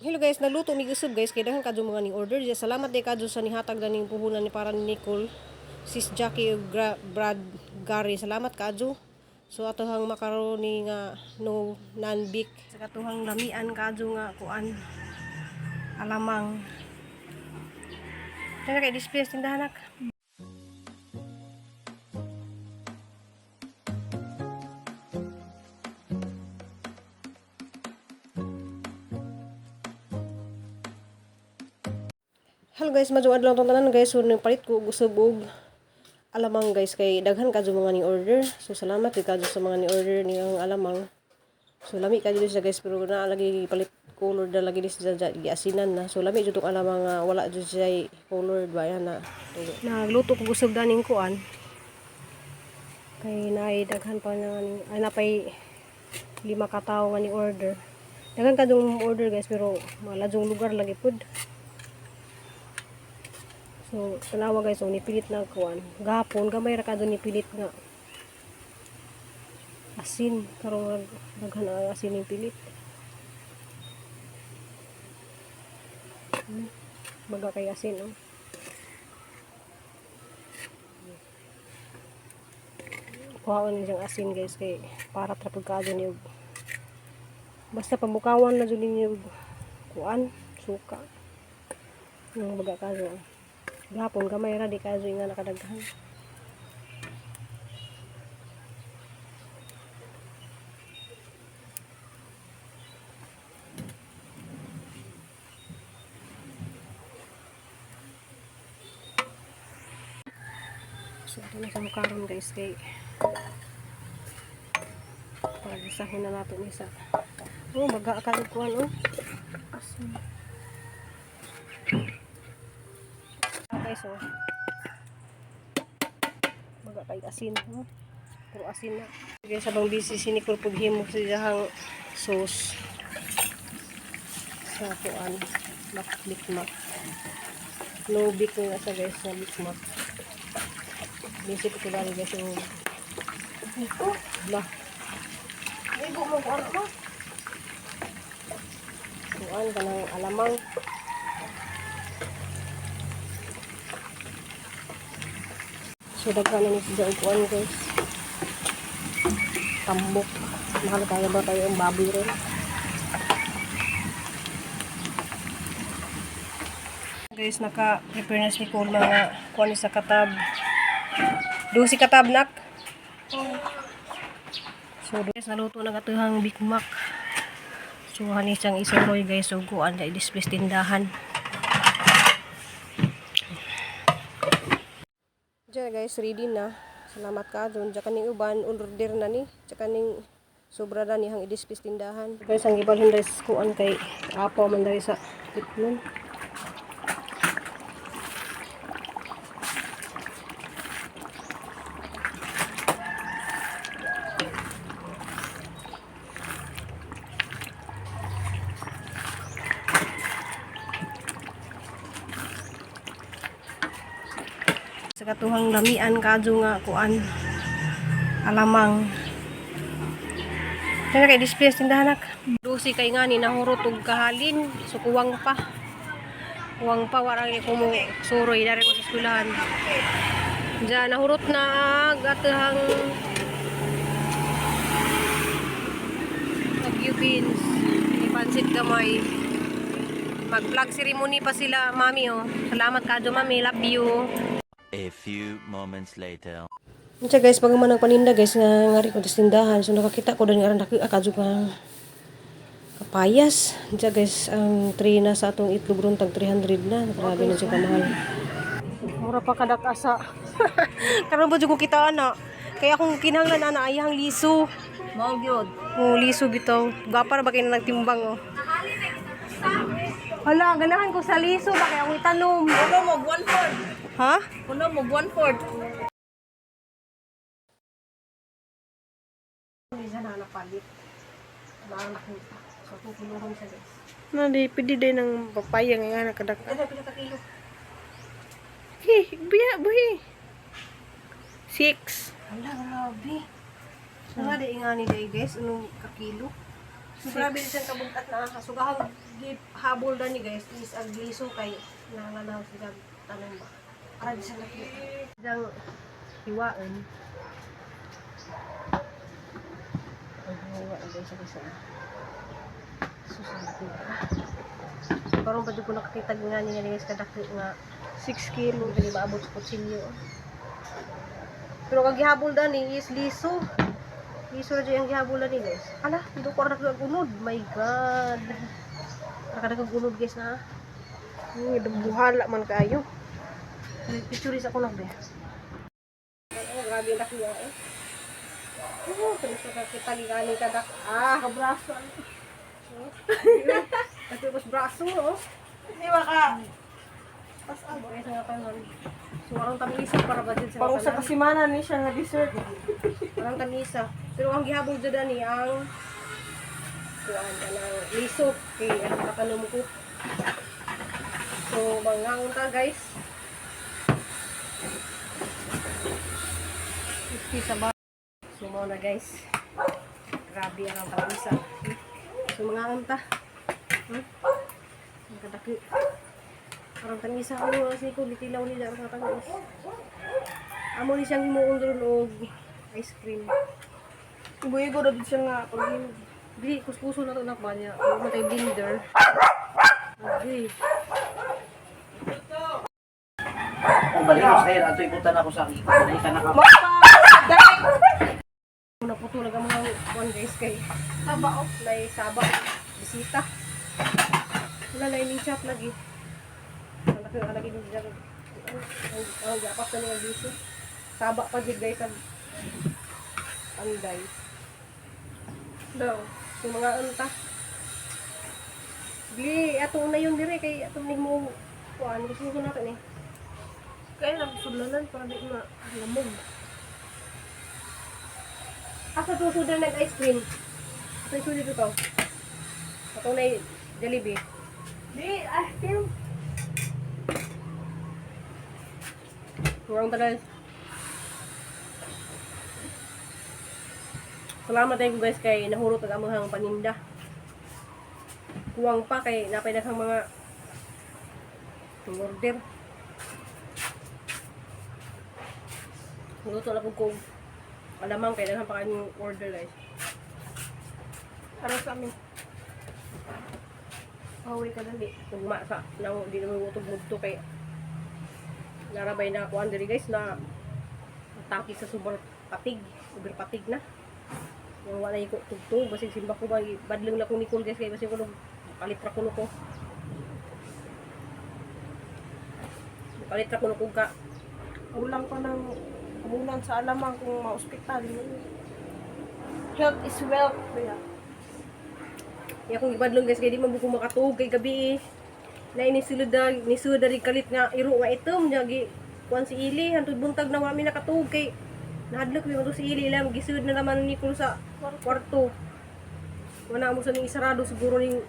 Hello guys, nagluto mi gusog guys kay daghan kadto mga ni order. Salamat day kadto sa nihatag daning puhunan ni para ni Nicole, Sis Jackie ug Brad Gary. Salamat kadto. So atohang macaroni nga no non-bake. Sa katuhang lamian kadto nga kuan alamang. Kaya kay display tindahan nak. Hello guys, madyo adlaw tong tanan guys. So palit ko gusog og alamang guys kay daghan kadto mga ni order. So salamat kay kadto sa mga ni order niyang alamang. So lami kadto siya guys pero na lagi palit color na lagi sa giasinan na. So lami jud tong alamang wala jud siya color ba yan na. Nagluto ko gusog daning kuan. Kay naay daghan pa nga ni ay napay 5 ka tawo nga ni order. Daghan kadtong order guys pero malajong lugar lagi pud. So, tanawa guys, so nipilit na kuan. Gahapon, gamay ra kadto nipilit nga asin. Karong daghan ang asin ning pilit. Baga kay asin, oh. Kuhaon ni siyang asin guys, kay para trapod kadto niyo. Basta pamukawan na jud niyo kuan, suka. Yung baga kadto. Gapon gamay ra di kadto nga nakadaghan. So ito na sa mukaron guys kay pag-isahin na natin isa. Oh, baga kadto kuan oh. Asin. Guys oh. Baga kay asin oh. Pero asin na. Guys habang busy si Nicole paghimo sa dihang sauce sa kuan bikmak. No big na sa guys na bikmak. Busy ko dali guys yung ito lah. Ibo mo kuan mo. Kuan kanang alamang. So daghan na ni siya kuan guys. Tambok. Mahal kaya ba tayo ang baboy rin? Guys, naka-prepare na si Nicole mga kuan sa katab. Si katab nak. So guys, naluto na katuhang bikmak. So hani siyang isuroy guys. So kuan na i-display tindahan. Diyan guys, ready na. Salamat ka doon. Diyan kaning uban, order na ni. Diyan kaning sobra na nihang i-display tindahan. Guys, ang ibalhin guys, kuan kay apo man dari sa tikman. Sa katuhang lamian kadto nga kuan alamang. Kaya kay display tindahan nak. Dusi kay nga ni nahurot og kahalin, so kuwang pa. Kuwang pa wala ko mo suroy dari ko sa eskwelahan. Diyan nahurot na gatahang Agyu beans, ni pansit gamay. Mag-vlog ceremony pa sila, mami oh. Salamat kadto mami, love you. A few moments later. Unsa guys, pag man paninda guys nga ngari ko sa tindahan, so nakakita ko dani aran akadyo ka kapayas. Unsa guys, ang tray na sa atong itlog ron tag 300 na. Grabe na siya kamahal. Mura pa kadak asa. Karon ba jud ko kita ana? Kaya akong kinahanglan ana ayang liso. Mao gyud. Oh, liso bitaw. Gapa ra ba kay nagtimbang oh. Hala, ganahan ko sa liso ba kay akong itanom. Kuno mo 1/4. Ha? Kuno mo 1/4. Hindi na napalit. Baan ko. So, tutulungan siya guys. Pwede din ng papaya nga nakadak. Ano, pila ka kilo? Biya, buhi. 6. Hala, grabe. So, nga di nga ni day guys, anong kakilo? So, grabe din siyang kabuntat na kasugahang habol na ni guys is ang liso kay nananaw sila tanong ba. Para di siya nakita. Isang hiwain. Ang hiwain guys sa isa. Susunod ko. Parang pa ko nakakita nga niya guys kadako nga 6 kilo. hindi ba maabot sa kutsilyo. Pero kag gihabol da ni is liso. Liso na dyan ang gihabol na ni guys. Ala, hindi ko rin unod. My God. Nakadagunod guys na. Buhala man kayo. Pictures ako lang be. Oh, grabe na kuya eh. Oh, pero sa kita gani kadak. Kabraso. Kasi mas braso, oh. Di ba ka? Kaya sa nga kanon. So, parang tamisa para ba dyan sa Pang sa kanan? kasimanan ni siya nga dessert. Parang tamisa. Pero ang gihabol dyan ni ang kuan ang liso. Kaya ang katanong ko. So, mga unta guys. 50 sa ba. So, mo na guys. Grabe ang tamisa. So, mga unta. Ang kadaki. Parang tamisa ako kasi ko bitilaw nila ang katangis. Amo ni siyang himuon doon og ice cream. Igo-igo na din siya nga. Dili, kuskuso na ito na ba niya. Ano matay blender. Okay. Kung balik ko sa'yo, ato ipunta na ako sa akin. Dahil ka naka... Una po ito ang mga one guys kay Saba, oh. may saba. Bisita. Wala na yung chop lagi. Ang lagi din dyan. Ang gapas na niya dito. Saba pa din guys ang guys. Daw. Yung mga unta. Bili, ato na yun dire kay ato ni mo kuan gusto ko natin eh. Kaya lang sulanan para di na lamog. Asa to sudan ng ice cream. Ito yung sulit ito. Ato na yung Jollibee. Di, ice cream. Kurang tagal. Salamat tayo guys kay nahurot ang amahang paninda. Kuwang pa kay napay daghang mga order. Luto na po kung alamang kay daghang pa kayong order guys. Para sa amin. Away ka dali. Tugma sa nang di naman utog-mugto kay narabay na ako diri guys na atake sa super patig na yung wala ko tugtog basig simba ko ba badlong na ko Nicole guys kay basig ko kalitra ko ko kalitra ko ka Ulang pa ng amunan sa alamang kung ma-hospital. Health is wealth. Kaya. ya kung ibadlong guys kay di man ko makatug kay gabi na nisulod dari kalit nga iro nga itom nya gi kuan si Ili hantud buntag na wami nakatug kay nahadlok yung si Ili lang gisud na naman ni Nicole sa kwarto. Wala mo sa ning isarado siguro ning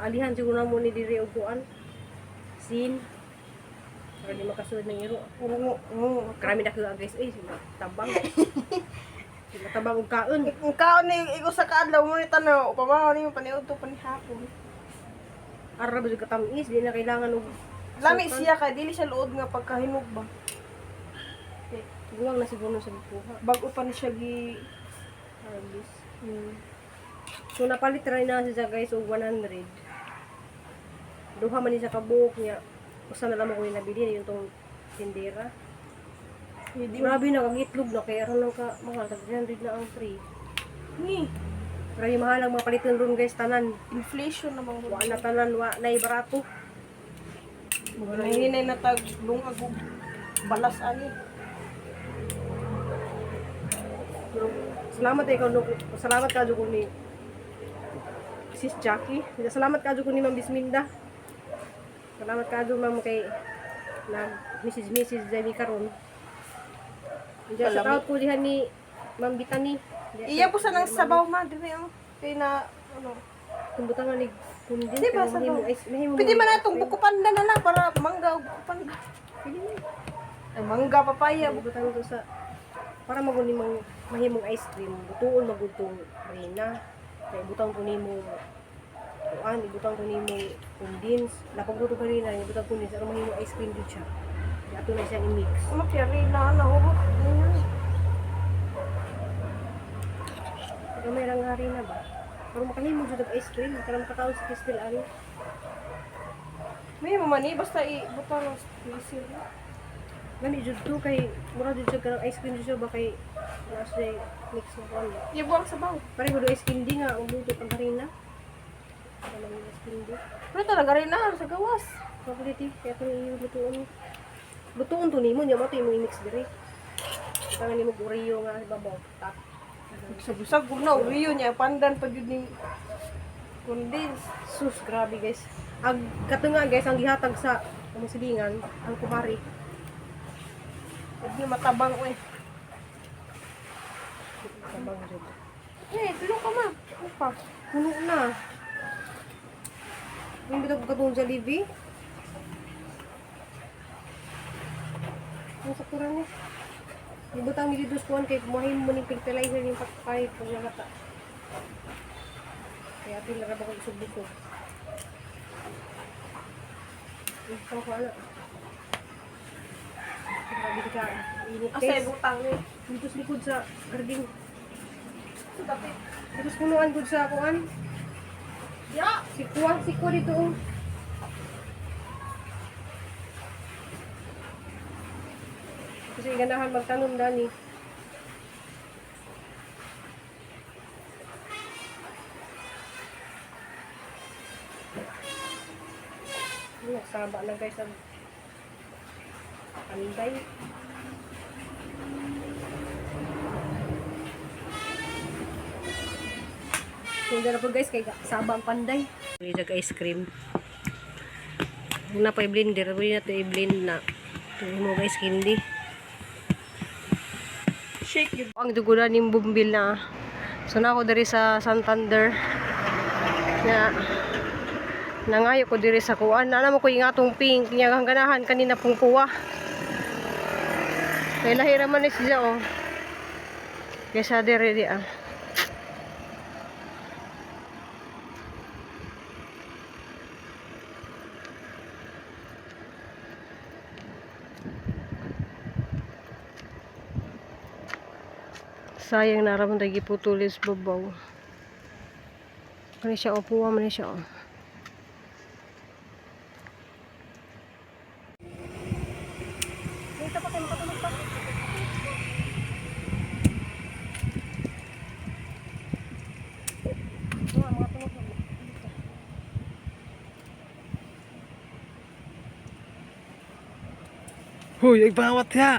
alihan siguro na mo ni diri og kuan. Sin. Para di makasulod ng iro. Karami na ko guys. Ay, tabang. Sila tabang og kaon. Ang kaon ni igo sa kaadlaw mo ni tanaw, pamahaw ni mo paniud to panihapon. Ara ba katamis, di na kailangan og Lami siya kay dili siya luod nga pagkahinog ba. guwang na siguro sa buha. Bago pa ni siya gi Harvest. So napalit try na siya guys og 100. Duha man ni sa kabuok niya. Usa na lang ko yung nabili yung tong tindera. Hindi Grabe na kang itlog na kaya aron lang ka mga 300 na ang free. ni Grabe mahal ang mga paliton ron guys tanan. inflation naman Wa na tanan wa na barato. Hinay na tag lungag og balas ani. Pero salamat ikaw no. Salamat ka jud ko ni Sis Jackie. Salamat ka jud ko ni Ma'am Bisminda. Salamat ka jud ma'am kay nag Mrs. Jamie karon. Diya sa tawag ko dihan ni Ma'am Bitani. Iya po sa nang sabaw ma dili ang kay na ano. Kumbutan nga ni kundi. Di ba sa mahimo to? Pwede man natong bukupanda na lang para mangga og bukupanda. Ay mangga papaya. Kumbutan ko sa para maguni mang mahimong ice cream. Butuon magudtong rena. kay butang to nimo kuan ibutang to nimo condens napagluto pa rin na ibutang condens aron mahimo ice cream jud siya kaya ato na siyang i-mix Ano kaya rin na nahurot. Ayan. pero may rangari na ba pero makahimo jud og ice cream para makataon sa crystal ani May mamani, basta ibutang ng sisir. gani jud to kay mura jud siya kanang ice cream jud siya ba kay last day mix na kuan ba Ibuang sabaw. pare ko do ice candy nga ang luto pang harina wala yung ice candy Pero talaga rin na sa gawas. quality kaya ito yung lutuon to nimo nya mo to imong i-mix diri tangan nimo Oreo nga babaw tak Busag-busag ko na, uriyo niya, pandan pa yun ni condense. sus grabe guys ang kato nga guys ang gihatag sa among silingan ang kumari Hindi matabang ko eh. sabang jud Eh, tulong ka ma. Ano pa? puno na yung bitag katong Jollibee ang sakura ni ibutang ni dito kuan kay kumahin mo ning fertilizer ning pakpay pag nagata kaya atin lang ba ko isubok ko ito ko ala grabe ka init Asa guys ibutang ni. dito sa likod sa garden Dapat. dito sa punuan gud sa kuan Ya! sikwa dito oh. Kasi ganahan magtanom dani. Saba na guys ang panday. Hindi na po guys kay saba ang panday. Nijag ice cream. Una pa i-blender, na to i-blend na. Tuloy mo guys candy. Shake yun. Ang dugulan ng bumbil na. So na ako dari sa Santander. Na nangayo ko diri sa kuan. Alam mo ko yung atong pink. Kanya ganahan kanina pong kuwa. Kaya lahiraman ni siya oh. Kaya sa diri di ah. Sayang naramon tayo giputulis babaw. Kani siya opuwa man siya oh. Dito pa kayo makatulog pa. Mga tulog na. Huy, ay bawat ya.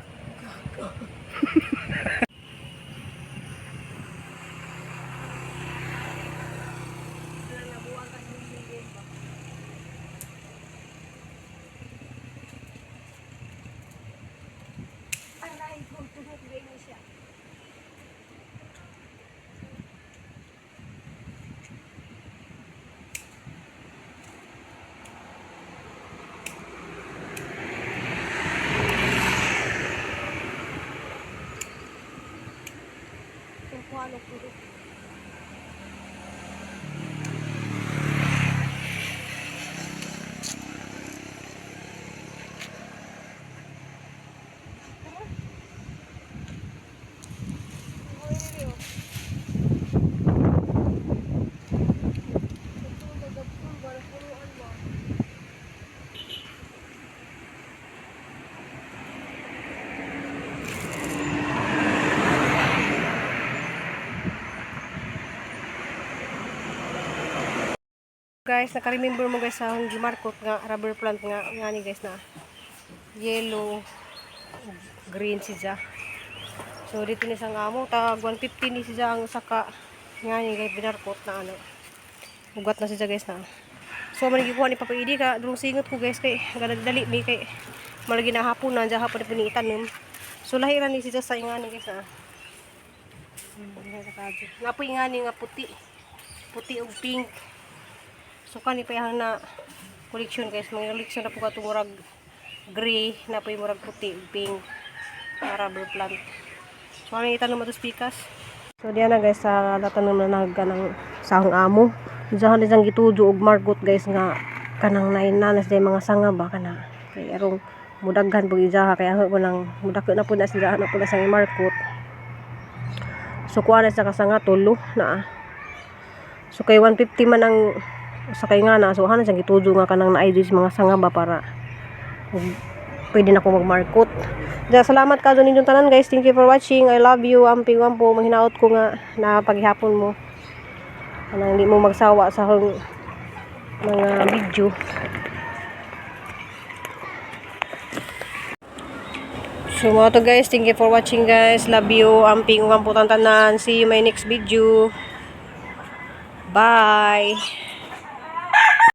Guys, naka-remember mo guys sa Honji Marcot nga rubber plant nga ni guys na yellow green siya. So dito ni sa amo tag 150 ni siya ang saka nga ni guys binarkot na ano. Ugat na siya guys na. So man gikuha ni Papa Idi ka durong singot ko guys kay gadagdali mi kay malagi na hapon na diha hapon ni itanom. So lahiran ni siya sa nga ni guys na. Napoy nga ni nga puti. Puti ug pink. So kani pa yang na collection guys, mga collection na po ka murag gray, na po murag puti, pink, rubber plant. So ano itanong mo to pikas? So diyan na guys sa tatanong na ng sahong amo. Diyan isang gitujo og margot guys nga kanang nainanas day mga sanga ba kana. Kay arong mudaghan pug ijaha kaya ako nang mudako na pud na sila na pud sa markot. So kuha na sa kasanga tulo na. So kay 150 man ang sakay nga na. So hanan siyang gitujo nga kanang na-ID mga sanga ba para pwede na ko magmarkot. Diya, salamat ka doon inyong tanan guys. Thank you for watching. I love you. Amping po. Manghinaot ko nga na paghihapon mo. Anang hindi mo magsawa sa mga video. So mga to guys. Thank you for watching guys. Love you. Amping po tanan. See you my next video. Bye.